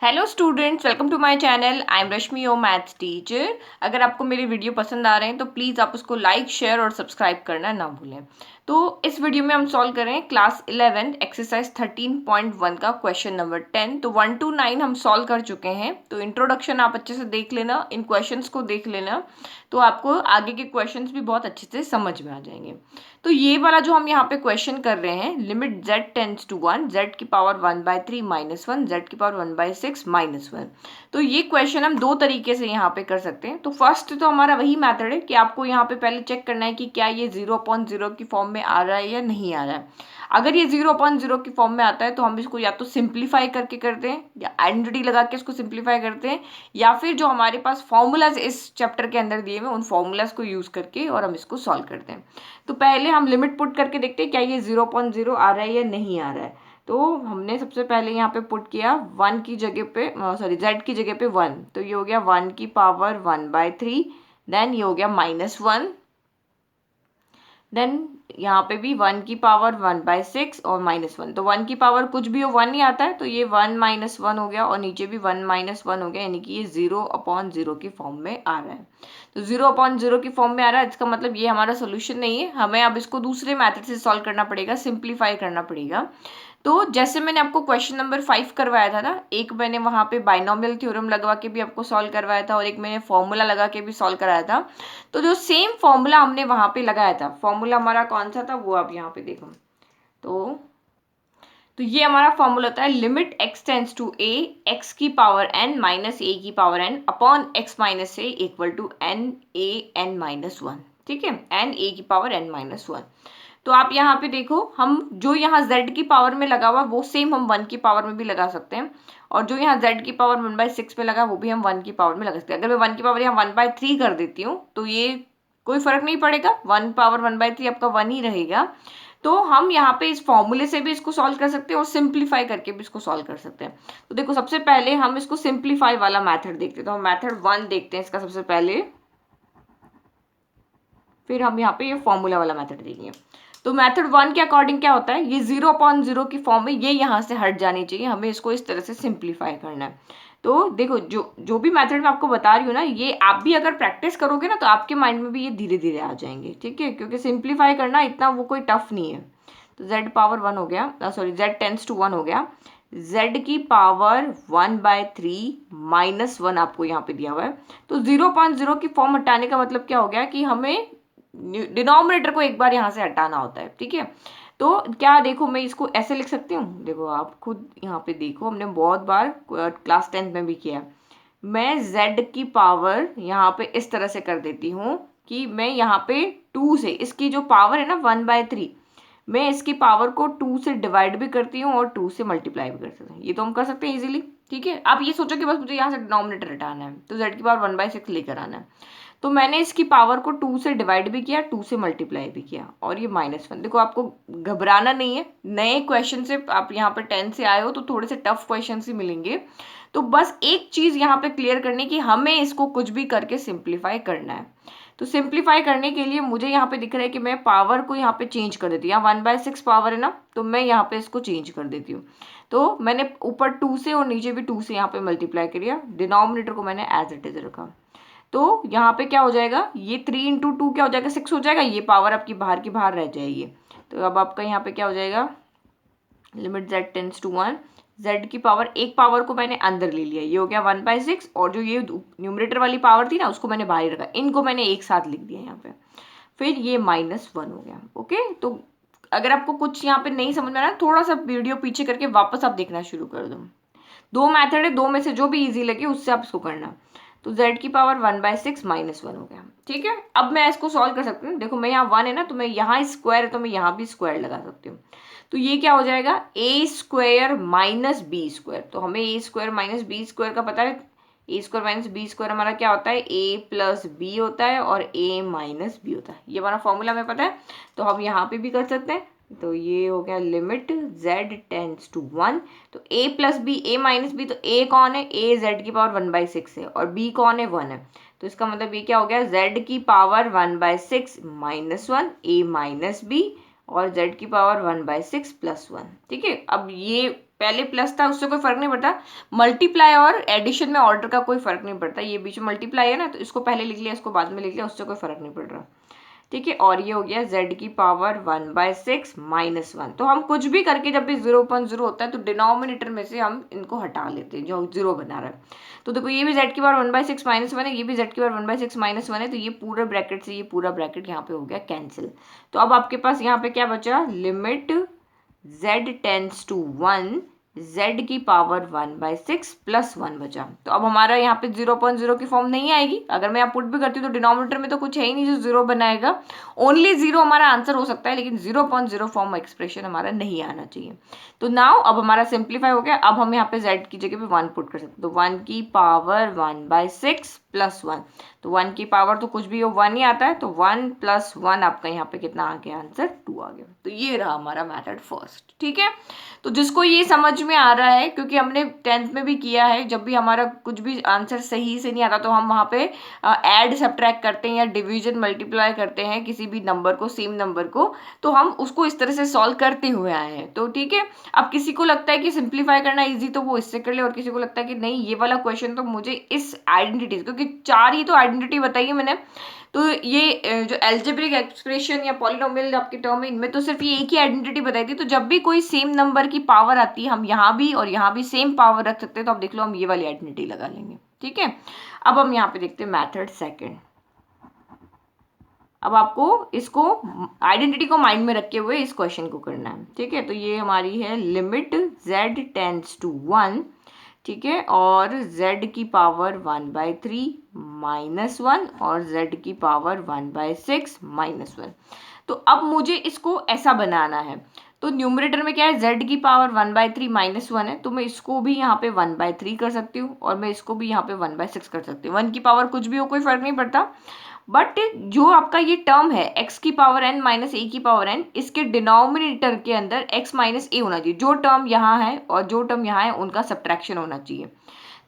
Hello students, welcome to my channel. I am Rashmi, your maths teacher. अगर आपको मेरे video पसंद आ रहे हैं तो प्लीज़ आप उसको लाइक, शेयर और सब्सक्राइब करना ना भूलें। तो इस वीडियो में हम सॉल्व करें क्लास 11 एक्सरसाइज 13.1 का क्वेश्चन नंबर 10। तो 1 to 9 हम सॉल्व कर चुके हैं। तो इंट्रोडक्शन आप अच्छे से देख लेना, इन क्वेश्चंस को देख लेना, तो आपको आगे के क्वेश्चंस भी बहुत अच्छे से समझ में आ जाएंगे। तो ये वाला जो हम यहाँ पे क्वेश्चन कर रहे हैं, limit z tends to 1, z की पावर 1/3 माइनस 1, z की पावर 1/6 माइनस 1। तो ये क्वेश्चन हम दो तरीके से यहाँ पे कर सकते हैं। तो फर्स्ट तो हमारा वही मेथड है कि आपको यहाँ पे पहले चेक करना है कि क्या ये 0/0 की फॉर्म में आ रहा है या नहीं आ रहा है। अगर ये 0/0 की फॉर्म में आता है तो हम इसको या तो सिंप्लीफाई करके करते हैं, या आइडेंटिटी लगा के इसको सिंप्लीफाई करते हैं, या फिर जो हमारे पास फॉर्मूलाज इस चैप्टर के अंदर दिए हुए उन फॉर्मूलाज को यूज करके और हम इसको सॉल्व करते हैं। तो पहले हम लिमिट पुट करके देखते हैं क्या ये 0/0 आ रहा है या नहीं आ रहा है। तो हमने सबसे पहले यहाँ पे पुट किया 1 की जगह पे, सॉरी z की जगह पे 1, तो ये हो गया 1 की पावर 1/3। देन ये हो गया -1। देन यहाँ पे भी 1 की पावर 1/6 और -1। तो 1 की पावर कुछ भी हो 1 ही आता है, तो ये 1 - 1 हो गया और नीचे भी 1 - 1 हो गया, यानी कि ये 0/0 की फॉर्म में आ रहा है। तो 0/0 की फॉर्म में आ रहा है, इसका मतलब ये हमारा सोल्यूशन नहीं है। हमें अब इसको दूसरे मेथड से सॉल्व करना पड़ेगा, सिंप्लीफाई करना पड़ेगा। तो जैसे मैंने आपको क्वेश्चन नंबर 5 करवाया था ना, एक मैंने वहाँ पे बाइनोमियल थ्योरम लगवा के भी आपको सॉल्व करवाया था और एक मैंने फॉर्मूला लगा के भी सॉल्व कराया था। तो जो सेम फॉर्मूला हमने वहाँ पे लगाया था, फॉर्मूला हमारा कौन सा था वो आप यहाँ पे देखो। तो ये हमारा फॉर्मूला होता है limit x tends to a, x की पावर n माइनस a की power n upon x minus a equal to n a n minus 1। ठीक है, n a की पावर n माइनस 1। तो आप यहाँ पे देखो, हम जो यहाँ z की पावर में लगा हुआ वो सेम हम 1 की पावर में भी लगा सकते हैं, और जो यहाँ z की पावर 1/6 में लगा वो भी हम 1 की पावर में लगा सकते हैं। अगर मैं 1 की पावर यहाँ 1/3 कर देती हूँ तो ये कोई फर्क नहीं पड़ेगा, 1 पावर 1/3 आपका 1 ही रहेगा। तो हम यहाँ पे इस फॉर्मूले से भी इसको सॉल्व कर सकते हैं और सिंप्लीफाई करके भी इसको सॉल्व कर सकते हैं। तो देखो, सबसे पहले हम इसको सिंप्लीफाई वाला मेथड देखते हैं। तो हम मेथड 1 देखते हैं इसका सबसे पहले, फिर हम यहाँ पे ये फॉर्मूला वाला मेथड देखेंगे। तो मेथड 1 के अकॉर्डिंग क्या होता है, ये 0/0 की फॉर्म में ये यहाँ से हट जानी चाहिए, हमें इसको इस तरह से सिंप्लीफाई करना है। तो देखो, जो भी मेथड मैं आपको बता रही हूँ ना, ये आप भी अगर प्रैक्टिस करोगे ना तो आपके माइंड में भी ये धीरे धीरे आ जाएंगे। ठीक है, क्योंकि सिंप्लीफाई करना इतना वो कोई टफ नहीं है। तो z पावर 1 हो गया, सॉरी z टेंड्स टू 1 हो गया, z की पावर 1/3 -1 आपको यहाँ पे दिया हुआ है। तो 0/0 की फॉर्म हटाने का मतलब क्या हो गया कि हमें डिनोमिनेटर को एक बार यहाँ से हटाना होता है। ठीक है, तो क्या देखो, मैं इसको ऐसे लिख सकती हूँ, देखो आप खुद यहाँ पे देखो, हमने बहुत बार क्लास 10 में भी किया है। मैं z की पावर यहाँ पे इस तरह से कर देती हूँ कि मैं यहाँ पे 2 से, इसकी जो पावर है ना 1/3, मैं इसकी पावर को 2 से डिवाइड भी करती हूँ और 2 से मल्टीप्लाई भी कर सकते हैं। ये तो हम कर सकते हैं इजीली। ठीक है, आप ये सोचो कि बस मुझे यहाँ से डिनोमिनेटर हटाना है, तो z की पावर 1/6 लेकर आना है। तो मैंने इसकी पावर को 2 से डिवाइड भी किया, 2 से मल्टीप्लाई भी किया, और ये -1। देखो, आपको घबराना नहीं है, नए क्वेश्चन से आप यहाँ पे 10 से आए हो तो थोड़े से टफ क्वेश्चन ही मिलेंगे। तो बस एक चीज यहाँ पे क्लियर करनी कि हमें इसको कुछ भी करके सिंप्लीफाई करना है। तो सिंप्लीफाई करने के लिए मुझे यहाँ पे दिख रहा है कि मैं पावर को यहाँ पे चेंज कर देती हूँ। यहाँ 1/6 पावर है ना, तो मैं यहाँ पे इसको चेंज कर देती हूँ। तो मैंने ऊपर 2 से और नीचे भी 2 से यहाँ पे मल्टीप्लाई किया, डिनोमिनेटर को मैंने एज इट इज रखा। तो यहाँ पे क्या हो जाएगा, ये 3 × 2 क्या हो जाएगा, 6 हो जाएगा। ये पावर आपकी बाहर की बाहर रह जाएगी। तो अब आपका यहाँ पे क्या हो जाएगा, limit z tends to 1, z की पावर, एक पावर को मैंने अंदर ले लिया, ये हो गया 1/6, और जो ये न्यूमरेटर वाली पावर थी ना उसको मैंने बाहर रखा, इनको मैंने एक साथ लिख दिया यहाँ पे, फिर ये -1 हो गया। ओके, तो अगर आपको कुछ यहाँ पे नहीं समझ में आ रहा है, थोड़ा सा वीडियो पीछे करके वापस आप देखना शुरू कर दो। दो मेथड है, दो में से जो भी इजी लगे उससे आप इसको करना। तो z की पावर 1/6 -1 हो गया। ठीक है, अब मैं इसको सॉल्व कर सकती हूँ। देखो, मैं यहाँ 1 है ना, तो मैं यहाँ स्क्वायर है तो मैं यहाँ भी स्क्वायर लगा सकती हूँ। तो ये क्या हो जाएगा, a² - b²। तो हमें a² - b² का पता है, a² - b² हमारा क्या होता है, a + b होता है और a - b होता है। ये हमारा फॉर्मूला हमें पता है, तो हम यहाँ पे भी कर सकते हैं। तो ये हो गया लिमिट z टेंड्स टू 1। तो a + b, a - b, तो a कौन है, a z की पावर 1/6 है और b कौन है, 1 है। तो इसका मतलब ये क्या हो गया, z की पावर 1/6 - 1, a - b, और z की पावर 1/6 + 1। ठीक है, अब ये पहले प्लस था उससे कोई फर्क नहीं पड़ता, मल्टीप्लाई और एडिशन में ऑर्डर का कोई फर्क नहीं पड़ता, ये बीच में मल्टीप्लाई है ना तो इसको पहले लिख लिया इसको बाद में लिख लिया, उससे कोई फर्क नहीं पड़ रहा, ठीक है। और ये हो गया z की पावर 1/6 माइनस 1। तो हम कुछ भी करके जब भी 0.0 होता है तो डिनोमिनेटर में से हम इनको हटा लेते हैं जो 0 बना रहा है। तो देखो ये भी z की पावर 1/6 माइनस 1 है, ये भी z की पावर 1/6 माइनस 1 है, तो ये पूरे ब्रैकेट से ये पूरा ब्रैकेट यहाँ पे हो गया कैंसिल। तो अब आपके पास यहाँ पे क्या बचा, limit z tends to 1 z की पावर 1/6 प्लस 1 बचा। तो अब हमारा यहाँ पे 0.0 की फॉर्म नहीं आएगी, अगर मैं यहाँ पुट भी करती हूँ तो डिनोमिनेटर में तो कुछ है ही नहीं जो 0 बनाएगा, ओनली 0 हमारा आंसर हो सकता है, लेकिन 0.0 फॉर्म एक्सप्रेशन हमारा नहीं आना चाहिए। तो नाउ अब हमारा सिंप्लीफाई हो गया, अब हम यहाँ पे z की जगह पे 1 पुट कर सकते हैं, तो 1 की पावर 1/6 प्लस 1, तो 1 की पावर तो कुछ भी हो 1 ही आता है, तो 1 + 1 आपका यहाँ पे कितना आ गया, आंसर 2 आ गया। तो ये रहा हमारा मेथड फर्स्ट, ठीक है। तो जिसको ये समझ में आ रहा है, क्योंकि हमने 10th में भी किया है, जब भी हमारा कुछ भी आंसर सही से नहीं आता तो हम वहाँ पे ऐड सब्ट्रैक्ट करते हैं या डिवीजन मल्टीप्लाई करते हैं किसी भी नंबर को, सेम नंबर को, तो हम उसको इस तरह से सॉल्व करते हुए आए हैं। तो ठीक है, अब किसी को लगता है कि सिंप्लीफाई करना इजी तो वो इससे कर ले, और किसी को लगता है कि नहीं ये वाला क्वेश्चन तो मुझे इस आइडेंटिटी, क्योंकि 4 ही तो आइडेंटिटी बताई है मैंने, तो ये जो एल्जेब्रिक एक्सप्रेशन या पॉलिनोमियल आपके टर्म है इनमें तो सिर्फ ये एक ही आइडेंटिटी बताई थी। तो जब भी कोई सेम नंबर की पावर आती है हम यहाँ भी और यहाँ भी सेम पावर रख सकते हैं, तो अब देख लो हम ये वाली आइडेंटिटी लगा लेंगे, ठीक है। अब हम यहाँ पे देखते हैं मेथड सेकंड। अब आपको इसको आइडेंटिटी को माइंड में रखे हुए इस क्वेश्चन को करना है, ठीक है। तो ये हमारी है लिमिट z टेंड्स टू 1, ठीक है, और z की पावर 1/3 माइनस 1 और z की पावर 1/6 माइनस 1। तो अब मुझे इसको ऐसा बनाना है, तो न्यूमरेटर में क्या है, z की पावर 1/3 माइनस 1 है, तो मैं इसको भी यहाँ पे 1/3 कर सकती हूँ और मैं इसको भी यहाँ पे 1/6 कर सकती हूँ। 1 की पावर कुछ भी हो कोई फर्क नहीं पड़ता, बट जो आपका ये टर्म है x की पावर n माइनस a की पावर n, इसके डिनोमिनेटर के अंदर x माइनस a होना चाहिए। जो टर्म यहाँ है और जो टर्म यहाँ है उनका सब्ट्रैक्शन होना चाहिए।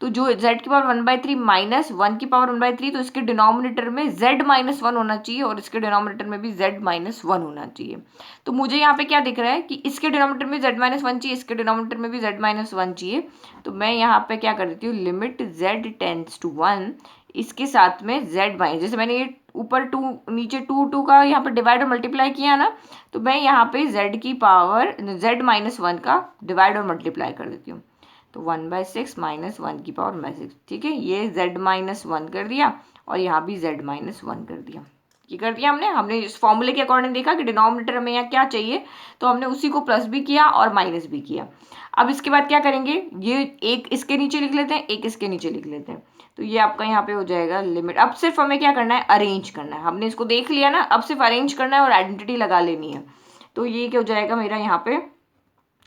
तो जो z की पावर 1/3 माइनस 1 की पावर 1/3, तो इसके डिनोमिनेटर में z माइनस 1 होना चाहिए और इसके डिनोमिनेटर में भी z माइनस 1 होना चाहिए। तो मुझे यहाँ पे क्या दिख रहा है कि इसके डिनोमिनेटर में z माइनस 1 चाहिए, इसके डिनोमिनेटर में भी z माइनस 1 चाहिए। तो मैं यहाँ पे क्या कर देती हूँ, लिमिट z टेंड्स टू 1, इसके साथ में z माइनस, जैसे मैंने ये ऊपर 2 नीचे 2 का यहाँ पे डिवाइड और मल्टीप्लाई किया ना, तो मैं यहाँ पे z की पावर z माइनस 1 का डिवाइड और मल्टीप्लाई कर देती हूँ। तो 1/6 माइनस 1 की पावर 1/6, ठीक है, ये z माइनस 1 कर दिया और यहाँ भी z माइनस 1 कर दिया। ये कर दिया हमने इस फॉर्मूले के अकॉर्डिंग देखा कि डिनोमिनेटर हमें यहाँ क्या चाहिए, तो हमने उसी को प्लस भी किया और माइनस भी किया। अब इसके बाद क्या करेंगे, ये एक इसके नीचे लिख लेते हैं, एक इसके नीचे लिख लेते हैं, तो ये आपका यहाँ पे हो जाएगा लिमिट। अब सिर्फ हमें क्या करना है, अरेंज करना है। हमने इसको देख लिया ना, अब सिर्फ अरेंज करना है और आइडेंटिटी लगा लेनी है। तो ये क्या हो जाएगा मेरा यहाँ पे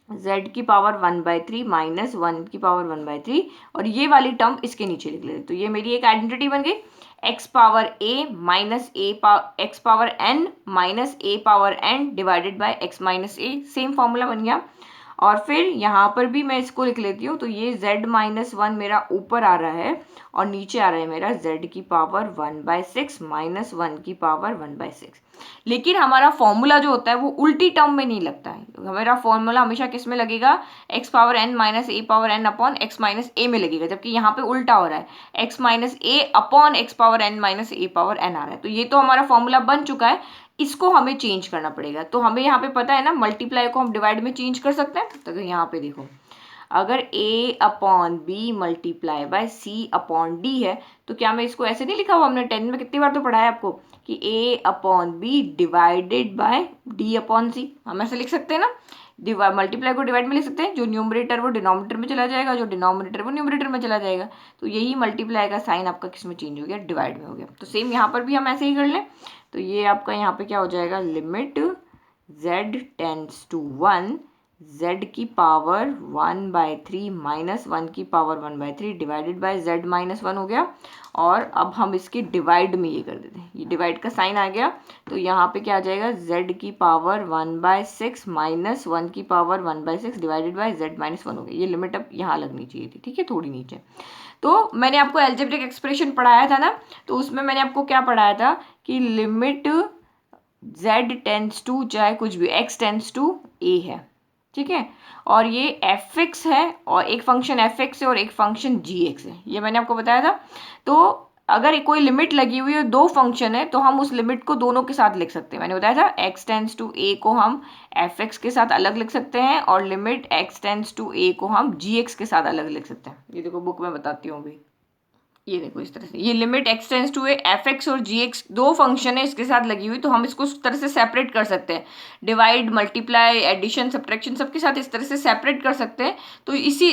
z की पावर 1/3 माइनस 1 की पावर 1/3, और ये वाली टर्म इसके नीचे लिख लेते। तो ये मेरी एक आइडेंटिटी बन गई, x power a minus x power n minus a power n divided by x minus a, same formula बन गया। और फिर यहाँ पर भी मैं इसको लिख लेती हूँ, तो ये z माइनस 1 मेरा ऊपर आ रहा है और नीचे आ रहा है मेरा z की पावर 1/6 माइनस 1 की पावर 1/6। लेकिन हमारा फॉर्मूला जो होता है वो उल्टी टर्म में नहीं लगता है, हमारा फॉर्मूला हमेशा किस में लगेगा, x power n minus a power n upon x minus a में लगेगा, जबकि यहाँ पे उल्टा हो रहा है, x minus a upon x power n minus a power n आ रहा है। तो ये तो हमारा फॉर्मूला बन चुका है, इसको हमें चेंज करना पड़ेगा। तो हमें यहाँ पे पता है ना, मल्टीप्लाई को हम डिवाइड में चेंज कर सकते हैं। तो यहाँ पे देखो, अगर a upon B multiply by c upon D है, तो क्या मैं इसको ऐसे नहीं लिखा हुआ, हमने 10 में कितनी बार तो पढ़ा है आपको कि a upon B divided by d upon c, हम ऐसे लिख सकते हैं ना। मल्टीप्लाई को डिवाइड में लिख सकते हैं, जो न्यूमरेटर वो डिनोमिनेटर में चला जाएगा, जो डिनोमिनेटर वो न्यूमरेटर में चला जाएगा। तो यही मल्टीप्लाई का साइन आपका किस में चेंज हो गया, डिवाइड में हो गया। तो सेम यहाँ पर भी हम ऐसे ही कर लें, तो ये आपका यहाँ पे क्या हो जाएगा, limit z tends to 1, z की पावर 1/3 माइनस 1 की power 1/3 divided by z minus 1 हो गया। और अब हम इसके डिवाइड में ये कर देते हैं, ये डिवाइड का साइन आ गया, तो यहाँ पे क्या आ जाएगा, z की पावर 1/6 माइनस 1 की power 1/6 divided by z minus 1 हो गया। ये लिमिट अब यहाँ लगनी चाहिए थी, ठीक है, थोड़ी नीचे। तो मैंने आपको एल्जेब्रिक एक्सप्रेशन पढ़ाया था ना, तो उसमें मैंने आपको क्या पढ़ाया था कि लिमिट z टेंड्स टू, चाहे कुछ भी x टेंड्स टू a है, ठीक है। और ये एफ एक्स है और एक फंक्शन एफ एक्स है और एक फंक्शन जी एक्स है, ये मैंने आपको बताया था। तो अगर कोई लिमिट लगी हुई है, दो फंक्शन है, तो हम उस लिमिट को दोनों के साथ लिख सकते हैं। मैंने बताया था एक्स टेंस टू ए को हम एफ एक्स के साथ अलग लिख सकते हैं और लिमिट एक्स टेंस टू ए को हम जी एक्स के साथ अलग लिख सकते हैं। ये देखो बुक में बताती हूँ अभी, ये देखो इस तरह से, ये limit x tends to F x और जी एक्स दो फंक्शन है इसके साथ लगी हुई, तो हम इसको इस तरह से सेपरेट कर सकते हैं। डिवाइड, मल्टीप्लाई, एडिशन, सब्ट्रैक्शन सबके साथ इस तरह से सेपरेट कर सकते हैं। तो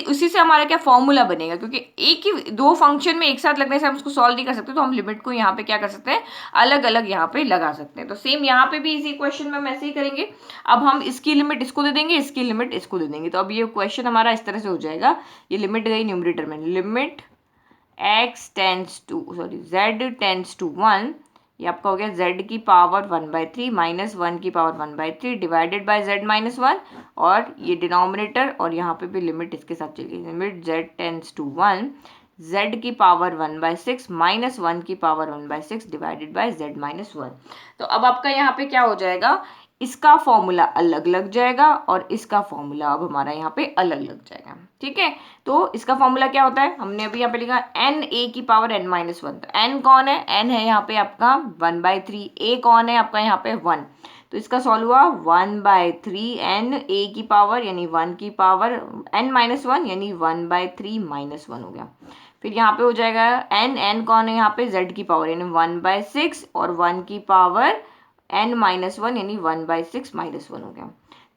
उसी से हमारा क्या फॉर्मूला बनेगा, क्योंकि एक ही दो फंक्शन में एक साथ लगने से हम उसको सॉल्व नहीं कर सकते, तो हम लिमिट को यहाँ पे क्या कर सकते हैं, अलग अलग यहाँ पे लगा सकते हैं। तो सेम यहाँ पे भी इसी क्वेश्चन में हम ऐसे ही करेंगे। अब हम इसकी लिमिट इसको दे देंगे, इसकी लिमिट इसको दे देंगे। तो अब ये क्वेश्चन हमारा इस तरह से हो जाएगा, ये लिमिट गई न्यूमरेटर में, limit x tends to z tends to 1, ये आपका हो गया z की पावर 1/3 माइनस 1 की power 1/3 divided by z minus 1, और ये डिनोमिनेटर और यहाँ पे भी लिमिट इसके साथ चलेगी, limit z tends to 1 z की पावर 1/6 माइनस 1 की power 1/6 divided by z minus 1। तो अब आपका यहाँ पे क्या हो जाएगा, इसका फॉर्मूला अलग लग जाएगा और इसका फॉर्मूला अब हमारा यहाँ पे अलग लग जाएगा। ठीक है, तो इसका फॉर्मूला क्या होता है, हमने अभी यहाँ पे लिखा n a की पावर n माइनस 1। तो n कौन है, n है यहाँ पे आपका 1/3, a कौन है आपका यहाँ पे 1, तो इसका सॉल्व हुआ 1/3 n a की पावर यानी 1 की पावर n माइनस 1 यानी 1/3 माइनस 1 हो गया। फिर यहाँ पे हो जाएगा n कौन है यहाँ पे z की पावर यानी 1/6 और 1 की पावर n माइनस 1 यानी 1/6 माइनस 1 हो गया।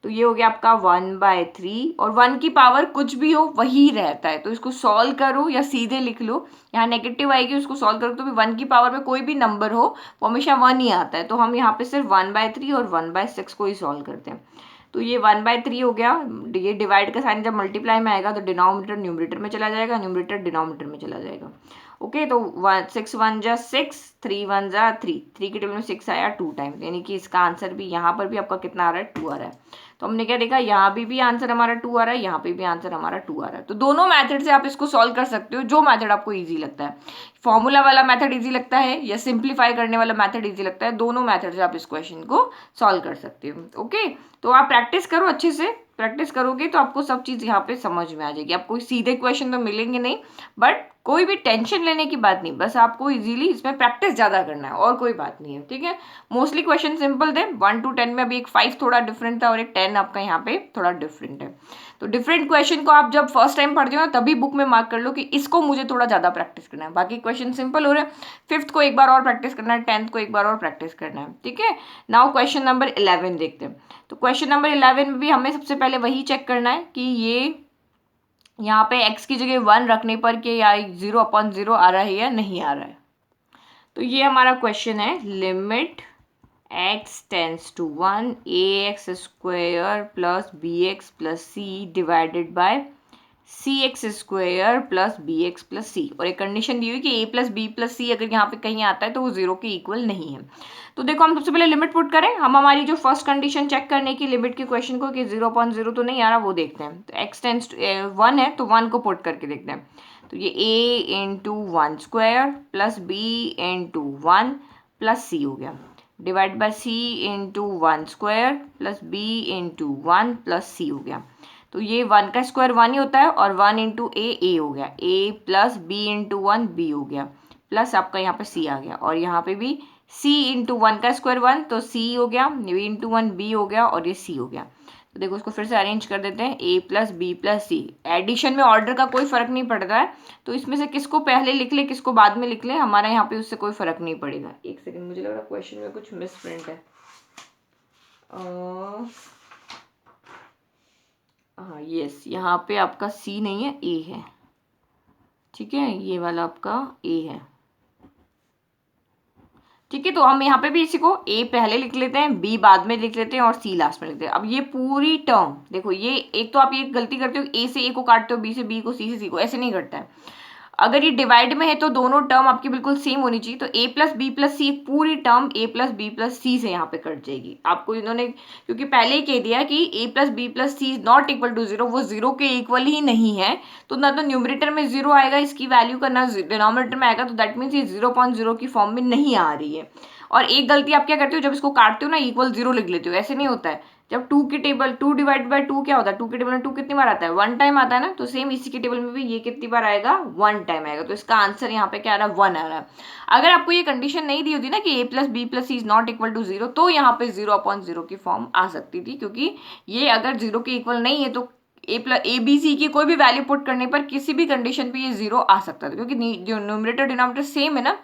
तो ये हो गया आपका 1/3 और 1 की पावर कुछ भी हो वही रहता है, तो इसको सॉल्व करो या सीधे लिख लो, यहाँ नेगेटिव आएगी उसको सॉल्व करो तो भी 1 की पावर में कोई भी नंबर हो वो हमेशा 1 ही आता है। तो हम यहाँ पे सिर्फ 1/3 और 1/6 को ही सॉल्व करते हैं। तो ये 1/3 हो गया, ये डिवाइड का साइन जब मल्टीप्लाई में आएगा तो डिनोमिनेटर न्यूमरेटर में चला जाएगा, न्यूमरेटर डिनोमिनेटर में चला जाएगा। ओके, तो 6 1 जा 6, 3 1 जा 3, 3 के टेबल में 6 आया 2 टाइम्स, यानी कि इसका आंसर भी यहाँ पर भी आपका कितना आ रहा है, 2 आ रहा है। तो हमने क्या देखा, यहाँ भी आंसर हमारा 2 आ रहा है, यहाँ पे भी आंसर हमारा 2 आ रहा है। तो दोनों मेथड से आप इसको सॉल्व कर सकते हो, जो मेथड आपको इजी लगता है। फॉर्मूला वाला मेथड इजी लगता है या सिंप्लीफाई करने वाला मेथड इजी लगता है, दोनों मेथड से आप इस क्वेश्चन को सॉल्व कर सकते हो। ओके, तो आप प्रैक्टिस करो, अच्छे से प्रैक्टिस करोगे तो आपको सब चीज़ यहाँ पे समझ में आ जाएगी। आपको सीधे क्वेश्चन तो मिलेंगे नहीं, बट कोई भी टेंशन लेने की बात नहीं, बस आपको इजीली इसमें प्रैक्टिस ज़्यादा करना है और कोई बात नहीं है। ठीक है, मोस्टली क्वेश्चन सिंपल थे, 1 to 10 में अभी एक 5 थोड़ा डिफरेंट था और एक 10 आपका यहाँ पे थोड़ा डिफरेंट है। तो डिफरेंट क्वेश्चन को आप जब फर्स्ट टाइम पढ़ते हो ना तभी बुक में मार्क कर लो कि इसको मुझे थोड़ा ज़्यादा प्रैक्टिस करना है, बाकी क्वेश्चन सिंपल हो रहे हैं। 5th को एक बार और प्रैक्टिस करना है, 10th को एक बार और प्रैक्टिस करना है। ठीक है, नाउ क्वेश्चन नंबर 11 देखते हैं। तो क्वेश्चन नंबर 11 में भी हमें सबसे पहले वही चेक करना है कि ये यहाँ पे x की जगह 1 रखने पर कि या 0/0 आ रहा है या नहीं आ रहा है। तो ये हमारा क्वेश्चन है, limit x tends to 1 ax square plus bx plus c divided by cx square plus bx plus c, और एक कंडीशन दी हुई कि a plus b plus c अगर यहाँ पे कहीं आता है तो वो 0 के इक्वल नहीं है। तो देखो हम सबसे पहले लिमिट पुट करें, हम हमारी जो फर्स्ट कंडीशन चेक करने की लिमिट के क्वेश्चन को कि 0/0 तो नहीं आ रहा वो देखते हैं। तो x टेंस टू 1 है तो 1 को पुट करके देखते हैं। तो ये a into 1 square plus b into 1 plus c हो गया, divide by c into 1 square plus b into 1 plus c हो गया। तो ये 1 का स्क्वायर 1 ही होता है और 1 इंटू a हो गया, a plus b into 1 b हो गया, प्लस आपका यहाँ पे c आ गया, और यहाँ पे भी c इंटू 1 का स्क्वायर 1 तो c हो गया, b इंटू 1 b हो गया और ये c हो गया। तो देखो इसको फिर से अरेंज कर देते हैं, a plus B plus C. Addition में ऑर्डर का कोई फर्क नहीं पड़ता है, तो इसमें से किसको पहले लिख ले किसको बाद में लिख ले, हमारा यहाँ पे उससे कोई फर्क नहीं पड़ेगा। एक सेकंड, मुझे लग रहा है क्वेश्चन में कुछ मिस प्रिंट है। हाँ यस, यहाँ पे आपका c नहीं है, a है। ठीक है, ये वाला आपका a है। ठीक है, तो हम यहाँ पे भी इसी को a पहले लिख लेते हैं, b बाद में लिख लेते हैं और c लास्ट में लिखते हैं। अब ये पूरी टर्म देखो, ये एक तो आप ये गलती करते हो, a से a को काटते हो, b से b को, c से c को, ऐसे नहीं करता है। अगर ये डिवाइड में है तो दोनों टर्म आपकी बिल्कुल सेम होनी चाहिए। तो a plus B plus C पूरी term a plus B plus C से यहाँ पे कट जाएगी। आपको इन्होंने क्योंकि पहले ही कह दिया कि a plus B plus C not equal to 0, वो 0 के इक्वल ही नहीं है, तो ना तो न्यूमरेटर में 0 आएगा इसकी वैल्यू का, ना डिनोमिनेटर में आएगा, तो दैट मीन्स ये 0/0 की फॉर्म में नहीं आ रही है। और एक गलती आप क्या करते हो, जब इसको काटते हो ना इक्वल 0 लिख लेते हो, ऐसे नहीं होता है, जब 2 की टेबल 2 डिवाइड बाय 2 क्या होता है, 2 की टेबल में 2 कितनी बार आता है, 1 टाइम आता है ना, तो सेम इसी की टेबल में भी ये कितनी बार आएगा, 1 टाइम आएगा। तो इसका आंसर यहाँ पे क्या आ रहा है, 1 आ रहा है। अगर आपको ये कंडीशन नहीं दी होती ना कि a plus B plus C is not equal to 0, तो यहाँ पे 0/0 की फॉर्म आ सकती थी, क्योंकि ये अगर 0 के इक्वल नहीं है तो ए बी सी की कोई भी वैल्यू पुट करने पर किसी भी कंडीशन पे ये 0 आ सकता था, क्योंकि जो न्यूमरेटर डिनोमिनेटर सेम है ना,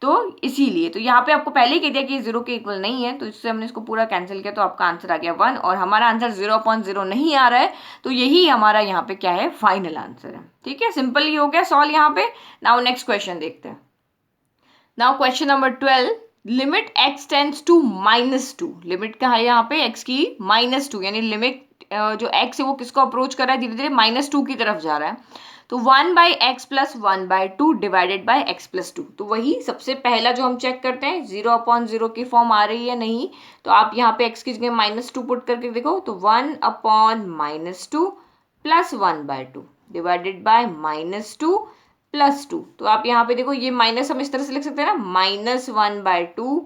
तो इसीलिए तो यहाँ पे आपको पहले ही कह दिया कि 0 के इक्वल नहीं है, तो इससे हमने इसको पूरा कैंसिल किया, तो आपका आंसर आ गया 1, और हमारा आंसर 0/0 नहीं आ रहा है, तो यही हमारा यहाँ पे क्या है, फाइनल आंसर है। ठीक है, सिंपल ही हो गया सॉल्व यहाँ पे। नाउ नेक्स्ट क्वेश्चन देखते हैं। Now question number 12, limit x tends to -2। लिमिट क्या है यहाँ पे, x की -2, यानी लिमिट जो x है वो किसको अप्रोच कर रहा है, धीरे धीरे -2 की तरफ जा रहा है। तो 1/x plus 1/2 divided by x plus 2। तो वही सबसे पहला जो हम चेक करते हैं 0/0 की फॉर्म आ रही है नहीं, तो आप यहाँ पे x की जगह -2 पुट करके देखो, तो 1/-2 प्लस 1/2 डिवाइडेड बाय -2 प्लस 2। तो आप यहाँ पे देखो, ये माइनस हम इस तरह से लिख सकते हैं ना, -1/2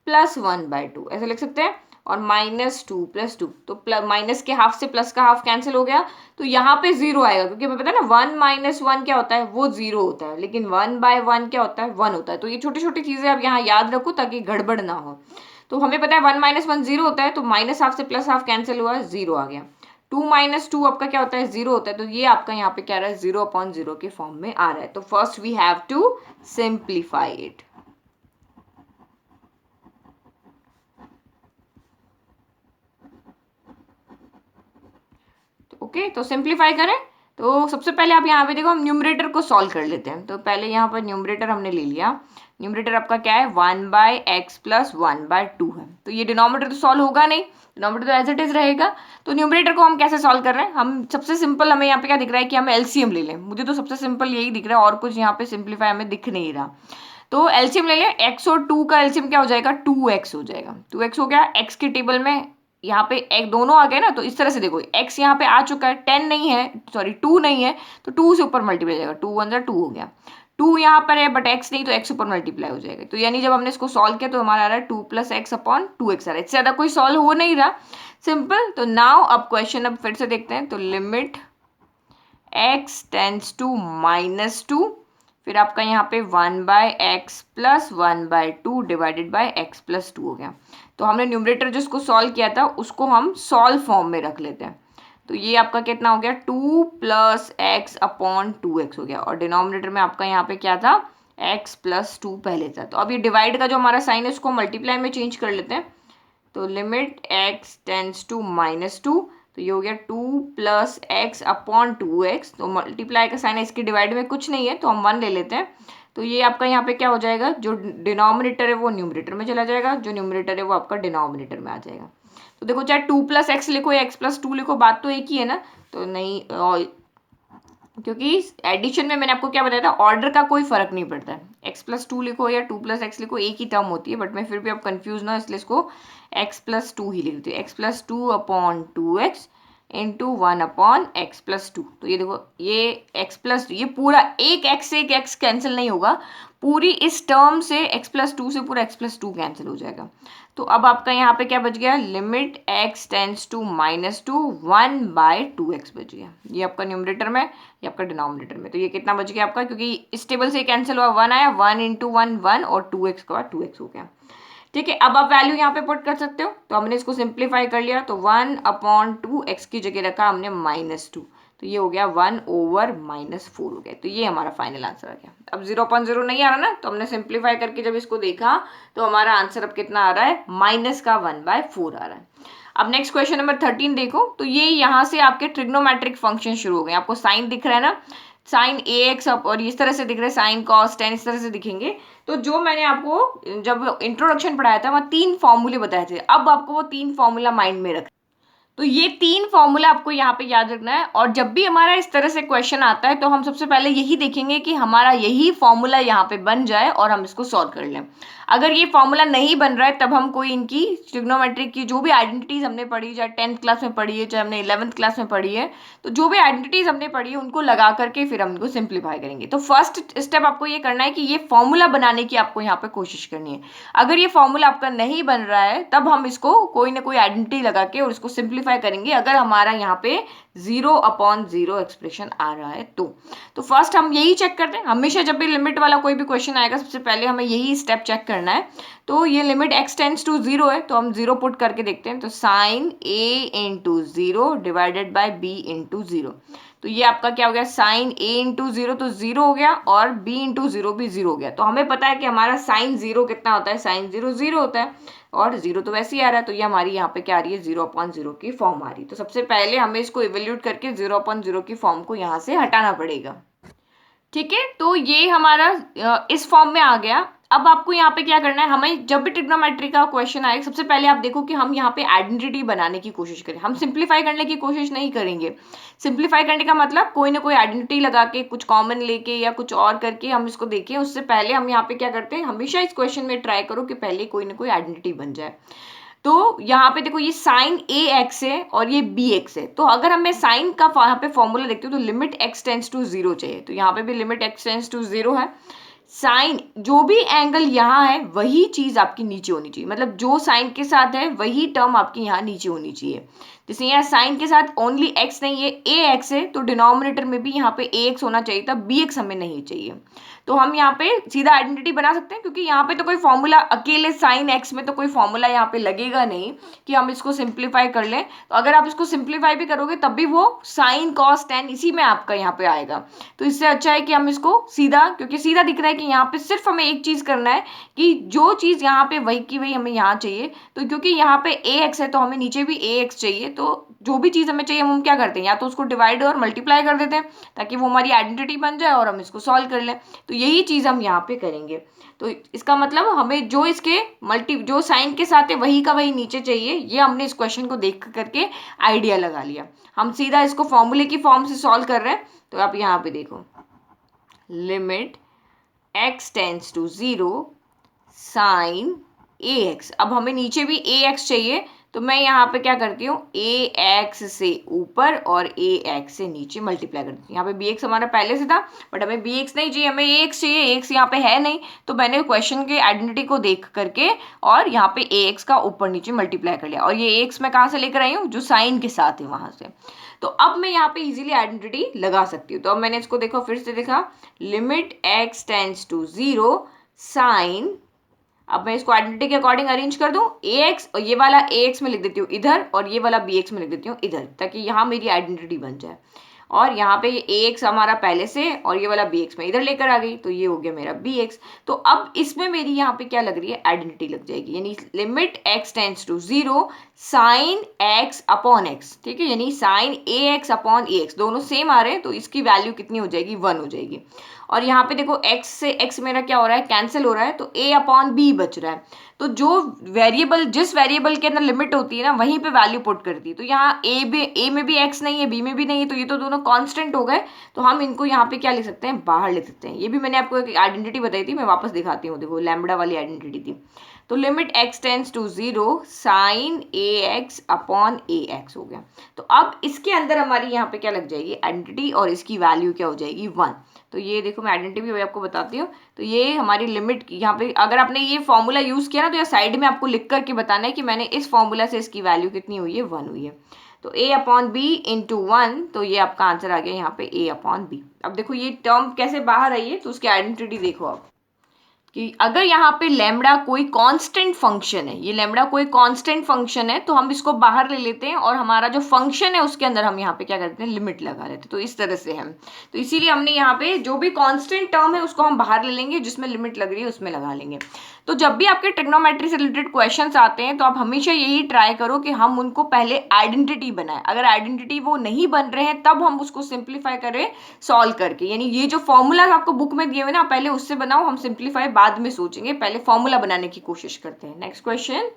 प्लस 1/2 ऐसे लिख सकते हैं, और -2 प्लस 2, तो माइनस के हाफ से प्लस का हाफ कैंसिल हो गया, तो यहाँ पे 0 आएगा, क्योंकि हमें पता है ना 1 - 1 क्या होता है, वो 0 होता है, लेकिन 1/1 क्या होता है, 1 होता है। तो ये छोटी छोटी चीजें आप यहाँ याद रखो ताकि गड़बड़ ना हो। तो हमें पता है 1 - 1 0 होता है, तो माइनस हाफ से प्लस हाफ कैंसिल हुआ, 0 आ गया। 2 - 2 आपका क्या होता है, 0 होता है, तो ये आपका यहाँ पे क्या रहा है, 0/0 के फॉर्म में आ रहा है। तो first we have to simplify it. Okay, तो सिंप्लीफाई करें, तो सबसे पहले आप यहाँ पे देखो, हम न्यूमरेटर को सॉल्व कर लेते हैं। तो पहले यहाँ पर न्यूमरेटर हमने ले लिया। न्यूमरेटर आपका क्या है, 1/x प्लस 1/2 है, तो ये डिनोमिनेटर तो सॉल्व होगा नहीं, डिनोमिनेटर तो एज इट इज रहेगा। तो न्यूमरेटर को हम कैसे सॉल्व कर रहे हैं, हम सबसे सिंपल, हमें यहाँ पे क्या दिख रहा है कि हमें एलसीएम ले लें। मुझे तो सबसे सिंपल यही दिख रहा है, और कुछ यहाँ पे सिंप्लीफाई हमें दिख नहीं रहा। तो एलसीएम ले लें, x और 2 का एलसीएम क्या हो जाएगा, 2x हो जाएगा। 2x हो गया, x की टेबल में यहाँ पे एक दोनों आ गए ना, तो इस तरह से देखो, x यहाँ पे आ चुका है, 10 नहीं है, सॉरी 2 नहीं है, तो 2 से ऊपर मल्टीप्लाई हो जाएगा, 2 1 2 हो गया। 2 यहाँ पर है बट x नहीं, तो x ऊपर मल्टीप्लाई हो जाएगा। तो यानी जब हमने इसको सॉल्व किया तो हमारा आ रहा है 2 + x/2x आ रहा है, इससे ज्यादा कोई सॉल्व हो नहीं रहा, सिंपल। तो नाउ अब क्वेश्चन अब फिर से देखते हैं। तो लिमिट x टेंड्स टू -2, फिर आपका यहाँ पे 1/x plus 1/2 divided by x plus 2 हो गया। तो हमने न्यूमरेटर जिसको सॉल्व किया था उसको हम सॉल्व फॉर्म में रख लेते हैं। तो ये आपका कितना हो गया, 2 + x/2x हो गया, और डिनोमिनेटर में आपका यहाँ पे क्या था, x प्लस 2 पहले था। तो अब ये डिवाइड का जो हमारा साइन है उसको मल्टीप्लाई में चेंज कर लेते हैं। तो लिमिट x टेंड्स टू -2, तो ये हो गया 2 + x/2x। तो मल्टीप्लाई का साइन है, इसके डिवाइड में कुछ नहीं है, तो हम 1 ले लेते हैं। तो ये आपका यहाँ पे क्या हो जाएगा, जो डिनोमिनेटर है वो न्यूमरेटर में चला जाएगा, जो न्यूमरेटर है वो आपका डिनोमिनेटर में आ जाएगा। तो देखो, चाहे 2 + x लिखो या x + 2 लिखो, बात तो एक ही है ना। तो नहीं, क्योंकि एडिशन में मैंने आपको क्या बताया था, ऑर्डर का कोई फर्क नहीं पड़ता है, x + 2 लिखो या 2 + x लिखो, एक ही टर्म होती है, बट मैं फिर भी अब कंफ्यूज ना, इसलिए इसको x + 2 ही लिखती हूँ, x + 2/2x इंटू 1/x + 2। तो ये देखो, ये x + ये पूरा एक x से एक x कैंसिल नहीं होगा, पूरी इस टर्म से x + 2 से पूरा x + 2 कैंसिल हो जाएगा। तो अब आपका यहाँ पे क्या बच गया, limit x tends to -2, 1/2x बच गया। ये आपका न्यूमरेटर में, ये आपका डिनोमिनेटर में। तो ये कितना बच गया आपका, क्योंकि इस टेबल से कैंसिल हुआ, 1 आया, 1 × 1 1, और 2x के बाद 2x हो गया। ठीक है, अब आप वैल्यू यहाँ पे पुट कर सकते हो। तो हमने इसको सिंप्लीफाई कर लिया, तो 1/2x की जगह रखा हमने -2, तो ये हो गया 1/-4 हो गया। तो ये हमारा फाइनल आंसर आ गया। अब 0/0 नहीं आ रहा ना, तो हमने सिंप्लीफाई करके जब इसको देखा तो हमारा आंसर अब कितना आ रहा है, -1/4 आ रहा है। अब नेक्स्ट क्वेश्चन नंबर 13 देखो। तो ये यहाँ से आपके ट्रिग्नोमेट्रिक फंक्शन शुरू हो गए, आपको साइन दिख रहा है ना, साइन ax और इस तरह से दिख रहे हैं, साइन cos tan इस तरह से दिखेंगे। तो जो मैंने आपको जब इंट्रोडक्शन पढ़ाया था वहाँ 3 फॉर्मूले बताए थे, अब आपको वो 3 फॉर्मूला माइंड में रख। तो ये 3 फॉर्मूला आपको यहाँ पे याद रखना है, और जब भी हमारा इस तरह से क्वेश्चन आता है तो हम सबसे पहले यही देखेंगे कि हमारा यही फॉर्मूला यहाँ पे बन जाए और हम इसको सॉल्व कर लें। अगर ये फॉर्मूला नहीं बन रहा है तब हम कोई इनकी ट्रिग्नोमेट्रिक की जो भी आइडेंटिटीज हमने पढ़ी, चाहे 10th क्लास में पढ़ी है, चाहे हमने 11th क्लास में पढ़ी है, तो जो भी आइडेंटिटीज हमने पढ़ी है उनको लगा करके फिर हम इनको सिंप्लीफाई करेंगे। तो फर्स्ट स्टेप आपको ये करना है कि ये फॉर्मूला बनाने की आपको यहाँ पे कोशिश करनी है। अगर ये फॉर्मूला आपका नहीं बन रहा है तब हम इसको कोई ना कोई आइडेंटिटी लगा के और इसको सिंप्लीफाई करेंगे, अगर हमारा यहाँ पे 0/0 एक्सप्रेशन आ रहा है तो फर्स्ट हम यही चेक करते हैं। हमेशा जब भी लिमिट वाला कोई भी क्वेश्चन आएगा सबसे पहले हमें यही स्टेप चेक करना है। तो ये लिमिट x टेंड्स टू 0 है, तो हम 0 पुट करके देखते हैं। तो sine a into 0 divided by b into 0, तो ये आपका क्या हो गया, साइन a इंटू 0 तो 0 हो गया और b इंटू 0 भी 0 हो गया। तो हमें पता है कि हमारा साइन 0 कितना होता है, साइन 0 0 होता है, और 0 तो वैसे ही आ रहा है, तो ये हमारी यहाँ पे क्या आ रही है, 0/0 की फॉर्म आ रही है। तो सबसे पहले हमें इसको इवेल्यूट करके 0/0 की फॉर्म को यहाँ से हटाना पड़ेगा। ठीक है, तो ये हमारा इस फॉर्म में आ गया। अब आपको यहाँ पे क्या करना है, हमें जब भी ट्रिग्नोमेट्री का क्वेश्चन आए सबसे पहले आप देखो कि हम यहाँ पे आइडेंटिटी बनाने की कोशिश करें। हम सिंप्लीफाई करने की कोशिश नहीं करेंगे। सिंप्लीफाई करने का मतलब कोई ना कोई आइडेंटिटी लगा के, कुछ कॉमन लेके या कुछ और करके हम इसको देखें। उससे पहले हम यहाँ पे क्या करते हैं, हमेशा इस क्वेश्चन में ट्राई करो कि पहले कोई ना कोई आइडेंटिटी बन जाए। तो यहाँ पे देखो ये साइन ax है और ये bx है, तो अगर हमें साइन का यहाँ पे फॉर्मूला देखते हो तो लिमिट x टेंड्स टू 0 चाहिए। तो यहाँ पे भी लिमिट x टेंड्स टू 0 है। साइन जो भी एंगल यहाँ है वही चीज आपकी नीचे होनी चाहिए, मतलब जो साइन के साथ है वही टर्म आपकी यहाँ नीचे होनी चाहिए। जैसे यहाँ साइन के साथ ओनली x नहीं है, ax है, तो डिनोमिनेटर में भी यहाँ पे ax होना चाहिए था, bx हमें नहीं चाहिए। तो हम यहाँ पे सीधा आइडेंटिटी बना सकते हैं, क्योंकि यहाँ पे तो कोई फॉर्मूला अकेले साइन x में तो कोई फॉर्मूला यहाँ पे लगेगा नहीं कि हम इसको सिंप्लीफाई कर लें। तो अगर आप इसको सिंप्लीफाई भी करोगे तब भी वो साइन कॉस टेन इसी में आपका यहाँ पे आएगा। तो इससे अच्छा है कि हम इसको सीधा, क्योंकि सीधा दिख रहा है कि यहाँ पे सिर्फ हमें एक चीज करना है कि जो चीज यहाँ पे वही की वही हमें यहाँ चाहिए। तो क्योंकि यहाँ पे ax है तो हमें नीचे भी ax चाहिए, तो जो भी चीज हमें चाहिए हम क्या करते हैं, या तो उसको डिवाइड और मल्टीप्लाई कर देते हैं ताकि वो हमारी आइडेंटिटी बन जाए और हम इसको सॉल्व कर लें। तो यही चीज हम यहाँ पे करेंगे। तो इसका मतलब हमें जो इसके जो साइन के साथ है वही का वही नीचे चाहिए। ये हमने इस क्वेश्चन को देख करके आइडिया लगा लिया। हम सीधा इसको फॉर्मूले की फॉर्म से सॉल्व कर रहे हैं। तो आप यहाँ पे देखो, limit x tends to 0 sine ax, अब हमें नीचे भी ax चाहिए, तो मैं यहाँ पे क्या करती हूँ, ax से ऊपर और ax से नीचे मल्टीप्लाई करती हूँ। यहाँ पे bx हमारा पहले से था, बट हमें bx नहीं चाहिए, हमें ax चाहिए। ax यहाँ पे है नहीं, तो मैंने क्वेश्चन के आइडेंटिटी को देख करके और यहाँ पे ax का ऊपर नीचे मल्टीप्लाई कर लिया, और ये ax मैं कहाँ से लेकर आई हूँ, जो साइन के साथ है वहां से। तो अब मैं यहाँ पे इजीली आइडेंटिटी लगा सकती हूँ। तो अब मैंने इसको देखो, फिर से देखा, limit x tends to 0 sine, अब मैं इसको आइडेंटिटी के अकॉर्डिंग अरेंज कर दूं, ax, और ये वाला ax में लिख देती हूँ इधर और ये वाला bx में लिख देती हूँ इधर, ताकि यहाँ मेरी आइडेंटिटी बन जाए। और यहाँ पे ये ax हमारा पहले से और ये वाला bx में इधर लेकर आ गई, तो ये हो गया मेरा bx। तो अब इसमें मेरी यहाँ पे क्या लग रही है, आइडेंटिटी लग जाएगी, यानी limit x tends to 0 sine x upon x। ठीक है, यानी साइन ax अपॉन ax दोनों सेम आ रहे हैं, तो इसकी वैल्यू कितनी हो जाएगी, 1 हो जाएगी। और यहाँ पे देखो x से x मेरा क्या हो रहा है, कैंसिल हो रहा है, तो a अपॉन b बच रहा है। तो जो वेरिएबल, जिस वेरिएबल के अंदर लिमिट होती है ना, वहीं पे वैल्यू पुट करती है। तो यहाँ a में भी x नहीं है, b में भी नहीं है, तो ये तो दोनों कांस्टेंट हो गए। तो हम इनको यहाँ पे क्या लिख सकते हैं, बाहर लिख सकते हैं। ये भी मैंने आपको एक आइडेंटिटी बताई थी, मैं वापस दिखाती हूँ, देखो लैम्बडा वाली आइडेंटिटी थी। तो limit x tends to 0 sine ax upon ax हो गया। तो अब इसके अंदर हमारी यहाँ पे क्या लग जाएगी, आइडेंटिटी, और इसकी वैल्यू क्या हो जाएगी, 1। तो ये देखो, मैं आइडेंटिटी भी आपको बताती हूँ। तो ये हमारी लिमिट की यहाँ पे, अगर आपने ये फॉर्मूला यूज किया ना, तो ये साइड में आपको लिख करके बताना है कि मैंने इस फॉर्मूला से इसकी वैल्यू कितनी हुई है, 1 हुई है। तो a अपॉन बी इंटू 1, तो ये आपका आंसर आ गया यहाँ पे a अपॉन बी। अब देखो ये टर्म कैसे बाहर आई है, तो उसकी आइडेंटिटी देखो आप कि अगर यहाँ पे लैम्बडा कोई कांस्टेंट फंक्शन है, ये लैम्बडा कोई कांस्टेंट फंक्शन है, तो हम इसको बाहर ले लेते हैं और हमारा जो फंक्शन है उसके अंदर हम यहाँ पे क्या करते हैं, लिमिट लगा लेते हैं। तो इस तरह से हम, तो इसीलिए हमने यहाँ पे जो भी कांस्टेंट टर्म है उसको हम बाहर ले लेंगे, जिसमें लिमिट लग रही है उसमें लगा लेंगे। तो जब भी आपके ट्रिग्नोमेट्री से रिलेटेड क्वेश्चंस आते हैं तो आप हमेशा यही ट्राई करो कि हम उनको पहले आइडेंटिटी बनाएं। अगर आइडेंटिटी वो नहीं बन रहे हैं तब हम उसको सिंप्लीफाई करें सॉल्व करके, यानी ये जो फॉर्मूलाज आपको बुक में दिए हुए ना, पहले उससे बनाओ, हम सिंप्लीफाई बाद में सोचेंगे, पहले फॉर्मूला बनाने की कोशिश करते हैं। नेक्स्ट क्वेश्चन,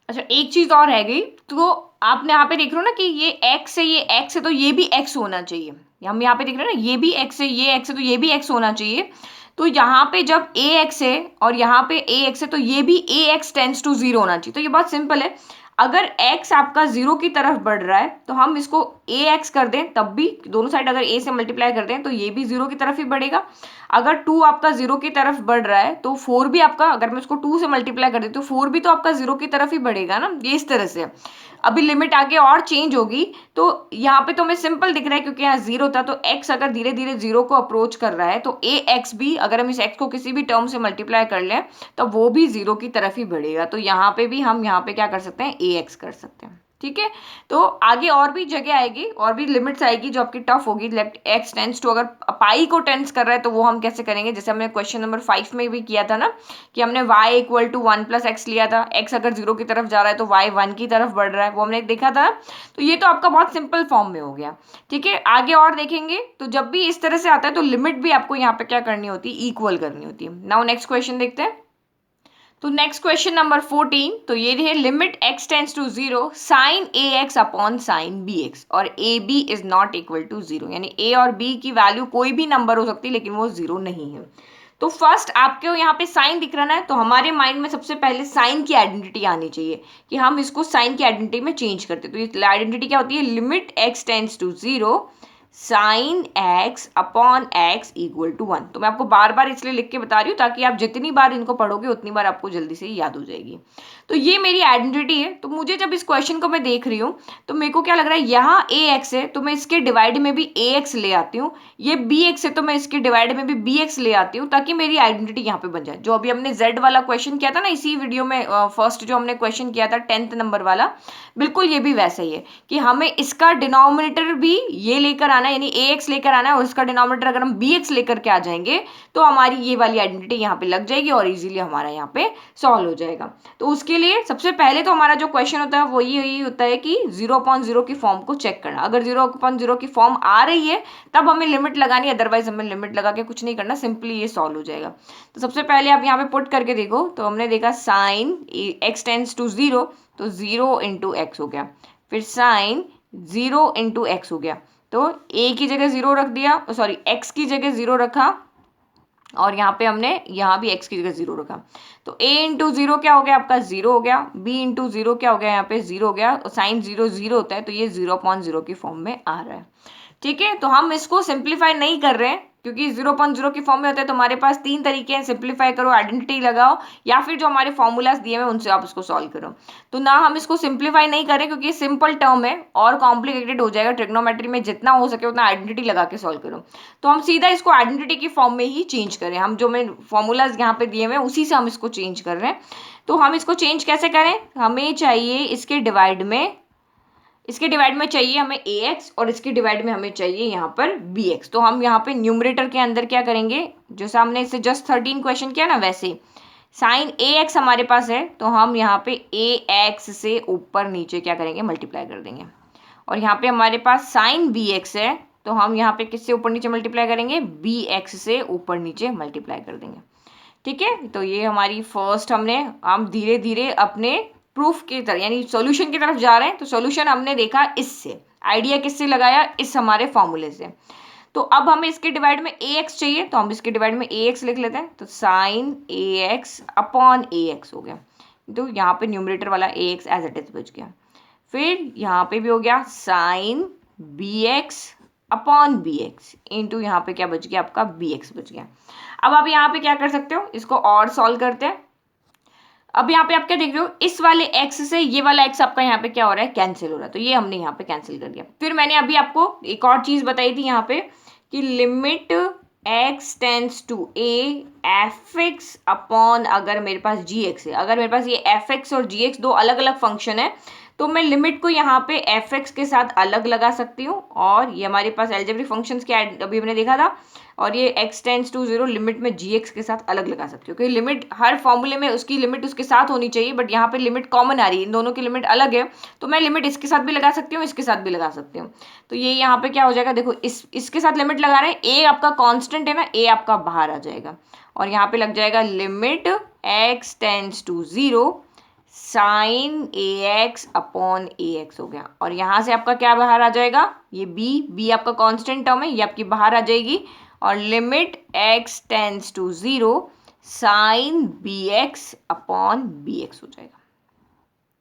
अच्छा एक चीज और रह गई, तो आपने यहाँ पे देख रहे हो ना कि ये x है, ये x है, तो ये भी x होना चाहिए। हम यहाँ पे देख रहे हैं ना, ये भी x है, ये x है, तो ये भी x होना चाहिए। तो यहाँ पे जब ax है और यहाँ पे ax है, तो ये भी ax टेंड्स टू 0 होना चाहिए। तो ये बहुत सिंपल है, अगर x आपका 0 की तरफ बढ़ रहा है तो हम इसको ax कर दें, तब भी दोनों साइड अगर a से मल्टीप्लाई कर दें तो ये भी 0 की तरफ ही बढ़ेगा। अगर 2 आपका 0 की तरफ बढ़ रहा है तो 4 भी आपका, अगर मैं इसको 2 से मल्टीप्लाई कर देती हूँ, 4 भी तो आपका 0 की तरफ ही बढ़ेगा ना। ये इस तरह से अभी लिमिट आगे और चेंज होगी। तो यहाँ पे तो हमें सिंपल दिख रहा है क्योंकि यहाँ 0 था, तो x अगर धीरे धीरे 0 को अप्रोच कर रहा है तो ax भी, अगर हम इस x को किसी भी टर्म से मल्टीप्लाई कर लें तो वो भी 0 की तरफ ही बढ़ेगा। तो यहाँ पे भी हम यहाँ पे क्या कर सकते हैं, ax कर सकते हैं। ठीक है, तो आगे और भी जगह आएगी और भी लिमिट्स आएगी जो आपकी टफ होगी। लेट एक्स टेंस टू, अगर पाई को टेंस कर रहा है तो वो हम कैसे करेंगे, जैसे हमने क्वेश्चन नंबर 5 में भी किया था ना, कि हमने y equal to 1 plus x लिया था। x अगर 0 की तरफ जा रहा है तो y 1 की तरफ बढ़ रहा है, वो हमने देखा था। तो ये तो आपका बहुत सिंपल फॉर्म में हो गया। ठीक है, आगे और देखेंगे तो जब भी इस तरह से आता है तो लिमिट भी आपको यहाँ पे क्या करनी होती है, इक्वल करनी होती है। नाउ नेक्स्ट क्वेश्चन देखते हैं। तो नेक्स्ट क्वेश्चन नंबर 14, तो ये है limit x tends to 0 sine ax upon sine bx और ab is not equal to 0, यानी a और b की वैल्यू कोई भी नंबर हो सकती है लेकिन वो 0 नहीं है। तो फर्स्ट आपको यहाँ पे साइन दिख रहा है, तो हमारे माइंड में सबसे पहले साइन की आइडेंटिटी आनी चाहिए कि हम इसको साइन की आइडेंटिटी में चेंज करते हैं। तो ये आइडेंटिटी क्या होती है, limit x tends to 0 sine x upon x equal to 1। तो मैं आपको बार बार इसलिए लिख के बता रही हूँ ताकि आप जितनी बार इनको पढ़ोगे उतनी बार आपको जल्दी से याद हो जाएगी। तो ये मेरी आइडेंटिटी है। तो मुझे जब इस क्वेश्चन को मैं देख रही हूँ तो मेरे को क्या लग रहा है, यहाँ ए एक्स है तो मैं इसके डिवाइड में भी ए एक्स ले आती हूँ, ये बी एक्स है तो मैं इसके डिवाइड में भी बी एक्स ले आती हूँ, ताकि मेरी आइडेंटिटी यहाँ पे बन जाए। जो अभी हमने जेड वाला क्वेश्चन किया था ना इसी वीडियो में, फर्स्ट जो हमने क्वेश्चन किया था 10th नंबर वाला, बिल्कुल ये भी वैसा ही है कि हमें इसका डिनोमिनेटर भी ये लेकर आना है, यानी ए एक्स लेकर आना है, और इसका डिनोमिनेटर अगर हम बी एक्स लेकर के आ जाएंगे तो हमारी ये वाली आइडेंटिटी यहाँ पे लग जाएगी और इजीली हमारा यहाँ पे सॉल्व हो जाएगा। तो उसके लिए सबसे पहले तो हमारा जो क्वेश्चन होता है वो यही होता है कि 0/0 की फॉर्म को चेक करना। अगर 0/0 की फॉर्म आ रही है तब हमें लिमिट लगानी, अदरवाइज हमें लिमिट लगा के कुछ नहीं करना, सिंपली ये सॉल्व हो जाएगा। तो सबसे पहले आप यहाँ पे पुट करके देखो, तो हमने देखा साइन एक्स टेंस टू 0, तो 0 इंटू एक्स हो गया, फिर साइन 0 इंटू एक्स हो गया, तो a की जगह 0 रख दिया, सॉरी x की जगह 0 रखा, और यहाँ पे हमने यहाँ भी x की जगह 0 रखा। तो a इंटू 0 क्या हो गया आपका, 0 हो गया, b इंटू 0 क्या हो गया, यहाँ पे 0 हो गया, और साइन 0 0 होता है तो ये 0/0 की फॉर्म में आ रहा है। ठीक है, तो हम इसको सिंप्लीफाई नहीं कर रहे हैं क्योंकि 0/0 की फॉर्म में होता है। तो हमारे पास 3 तरीके हैं, सिंप्लीफाई करो, आइडेंटिटी लगाओ, या फिर जो हमारे फॉर्मूलाज दिए हुए उनसे आप उसको सॉल्व करो। तो ना हम इसको सिंप्लीफाई नहीं करें क्योंकि ये सिंपल टर्म है और कॉम्प्लिकेटेड हो जाएगा। ट्रिग्नोमेट्री में जितना हो सके उतना आइडेंटिटी लगा के सॉल्व करो। तो हम सीधा इसको आइडेंटिटी की फॉर्म में ही चेंज करें, हम जो मैं फॉर्मूलाज यहाँ पे दिए हुए हैं उसी से हम इसको चेंज कर रहे हैं। तो हम इसको चेंज कैसे करें, हमें चाहिए इसके डिवाइड में चाहिए हमें ax और इसके डिवाइड में हमें चाहिए यहाँ पर bx। तो हम यहाँ पे न्यूमरेटर के अंदर क्या करेंगे, जो सामने इससे जस्ट 13 क्वेश्चन किया ना वैसे साइन ax हमारे पास है तो हम यहाँ पे ax से ऊपर नीचे क्या करेंगे, मल्टीप्लाई कर देंगे। और यहाँ पे हमारे पास साइन bx है तो हम यहाँ पे किससे ऊपर नीचे मल्टीप्लाई करेंगे, bx से ऊपर नीचे मल्टीप्लाई कर देंगे। ठीक है, तो ये हमारी फर्स्ट हम धीरे धीरे अपने प्रूफ की तरफ यानी सॉल्यूशन की तरफ जा रहे हैं। तो सॉल्यूशन हमने देखा इससे, आइडिया किससे लगाया, इस हमारे फॉर्मूले से। तो अब हमें इसके डिवाइड में ax चाहिए तो हम इसके डिवाइड में ax लिख लेते हैं, तो साइन ax अपॉन ax हो गया। तो यहाँ पे न्यूमरेटर वाला ax एज इट इज बच गया। फिर यहाँ पे भी हो गया sine bx upon bx into यहाँ पे क्या बच गया आपका, bx बच गया। अब आप यहाँ पे क्या कर सकते हो, इसको और सॉल्व करते हैं। अब यहाँ पे आप क्या देख रहे हो, इस वाले x से ये वाला x आपका यहाँ पे क्या हो रहा है, कैंसिल हो रहा है, तो ये हमने यहाँ पे कैंसिल कर दिया। फिर मैंने अभी आपको एक और चीज बताई थी यहाँ पे कि limit x tends to a fx upon, अगर मेरे पास gx है, अगर मेरे पास ये fx और gx दो अलग अलग फंक्शन है तो मैं लिमिट को यहाँ पे fx के साथ अलग लगा सकती हूँ, और ये हमारे पास एल्जेब्रिक फंक्शंस के अभी हमने देखा था, और ये x टेंस टू 0 लिमिट में gx के साथ अलग लगा सकती हूँ, क्योंकि लिमिट हर फॉर्मूले में उसकी लिमिट उसके साथ होनी चाहिए, बट यहाँ पे लिमिट कॉमन आ रही है, इन दोनों की लिमिट अलग है, तो मैं लिमिट इसके साथ भी लगा सकती हूँ, इसके साथ भी लगा सकती हूँ। तो ये यहाँ पे क्या हो जाएगा, देखो इसके साथ लिमिट लगा रहे हैं, a आपका कॉन्स्टेंट है ना, a आपका बाहर आ जाएगा, और यहाँ पे लग जाएगा limit x tends to 0 sine ax upon ax हो गया। और यहाँ से आपका क्या बाहर आ जाएगा, ये b आपका कांस्टेंट टर्म है, ये आपकी बाहर आ जाएगी। और limit x tends to 0 sine bx upon bx हो जाएगा।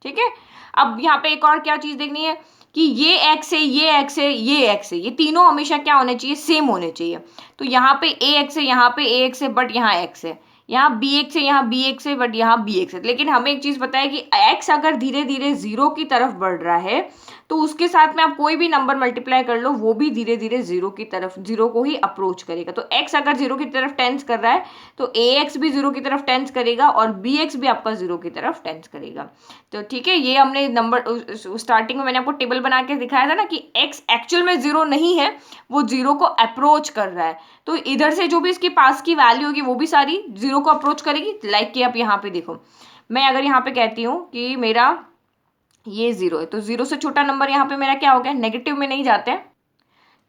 ठीक है, अब यहाँ पे एक और क्या चीज देखनी है कि ये x है, ये x है, ये x है, ये तीनों हमेशा क्या होने चाहिए, सेम होने चाहिए। तो यहाँ पे ax है, यहाँ पे ax है, बट यहाँ x है, यहाँ bx है, यहाँ bx है, बट यहाँ bx है। लेकिन हमें एक चीज पता है कि x अगर धीरे धीरे 0 की तरफ बढ़ रहा है तो उसके साथ में आप कोई भी नंबर मल्टीप्लाई कर लो, वो भी धीरे धीरे 0 की तरफ, 0 को ही अप्रोच करेगा। तो x अगर 0 की तरफ टेंस कर रहा है तो ax भी 0 की तरफ टेंस करेगा और bx भी आपका 0 की तरफ टेंस करेगा। तो ठीक है, ये हमने नंबर स्टार्टिंग में मैंने आपको टेबल बना के दिखाया था ना कि x एक्चुअल में 0 नहीं है, वो 0 को अप्रोच कर रहा है। तो इधर से जो भी इसके पास की वैल्यू होगी वो भी सारी 0 को अप्रोच करेगी। लाइक कि आप यहाँ पे देखो, मैं अगर यहाँ पे कहती हूँ कि मेरा ये 0 है, तो 0 से छोटा नंबर यहाँ पे मेरा क्या हो गया, नेगेटिव में नहीं जाते हैं,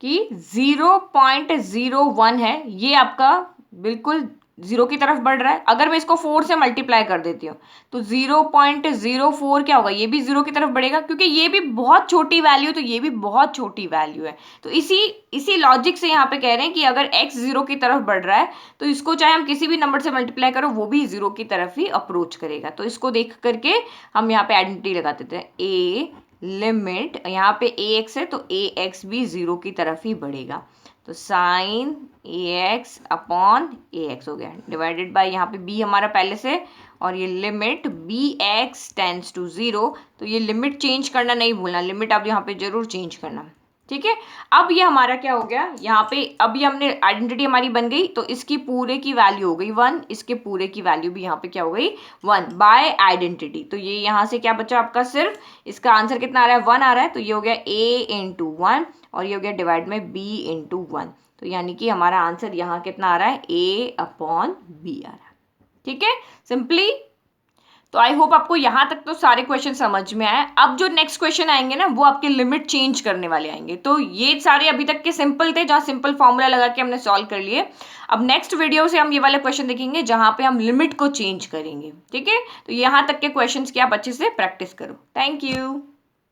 कि 0.01 है, ये आपका बिल्कुल 0 की तरफ बढ़ रहा है। अगर मैं इसको 4 से मल्टीप्लाई कर देती हूँ तो 0.04 क्या होगा, ये भी 0 की तरफ बढ़ेगा, क्योंकि ये भी बहुत छोटी वैल्यू, तो ये भी बहुत छोटी वैल्यू है। तो इसी लॉजिक से यहाँ पे कह रहे हैं कि अगर x 0 की तरफ बढ़ रहा है तो इसको चाहे हम किसी भी नंबर से मल्टीप्लाई करो वो भी 0 की तरफ ही अप्रोच करेगा। तो इसको देख करके हम यहाँ पे आइडेंटिटी लगा देते हैं, ए लिमिट, यहाँ पे ax है तो ax भी 0 की तरफ ही बढ़ेगा। तो साइन ax अपॉन ax हो गया, डिवाइडेड बाय यहाँ पे b हमारा पहले से, और ये लिमिट bx टेंड्स टू 0। तो ये लिमिट चेंज करना नहीं भूलना, लिमिट आप यहाँ पे जरूर चेंज करना। ठीक है, अब ये हमारा क्या हो गया, यहाँ पे अब ये हमने आइडेंटिटी हमारी बन गई, तो इसकी पूरे की वैल्यू हो गई 1, इसके पूरे की वैल्यू भी यहाँ पे क्या हो गई 1 बाय आइडेंटिटी। तो ये यहाँ से क्या बचा आपका, सिर्फ इसका आंसर कितना आ रहा है, 1 आ रहा है। तो ये हो गया a इंटू 1 और ये हो गया डिवाइड में b इंटू 1। तो यानी कि हमारा आंसर यहाँ कितना आ रहा है, a अपॉन b आ रहा है। ठीक है, सिंपली। तो आई होप आपको यहाँ तक तो सारे क्वेश्चन समझ में आए। अब जो नेक्स्ट क्वेश्चन आएंगे ना वो आपके लिमिट चेंज करने वाले आएंगे। तो ये सारे अभी तक के सिंपल थे, जहाँ सिंपल फॉर्मूला लगा के हमने सॉल्व कर लिए। अब नेक्स्ट वीडियो से हम ये वाले क्वेश्चन देखेंगे जहाँ पे हम लिमिट को चेंज करेंगे। ठीक है, तो यहाँ तक के क्वेश्चन की आप अच्छे से प्रैक्टिस करो। Thank you.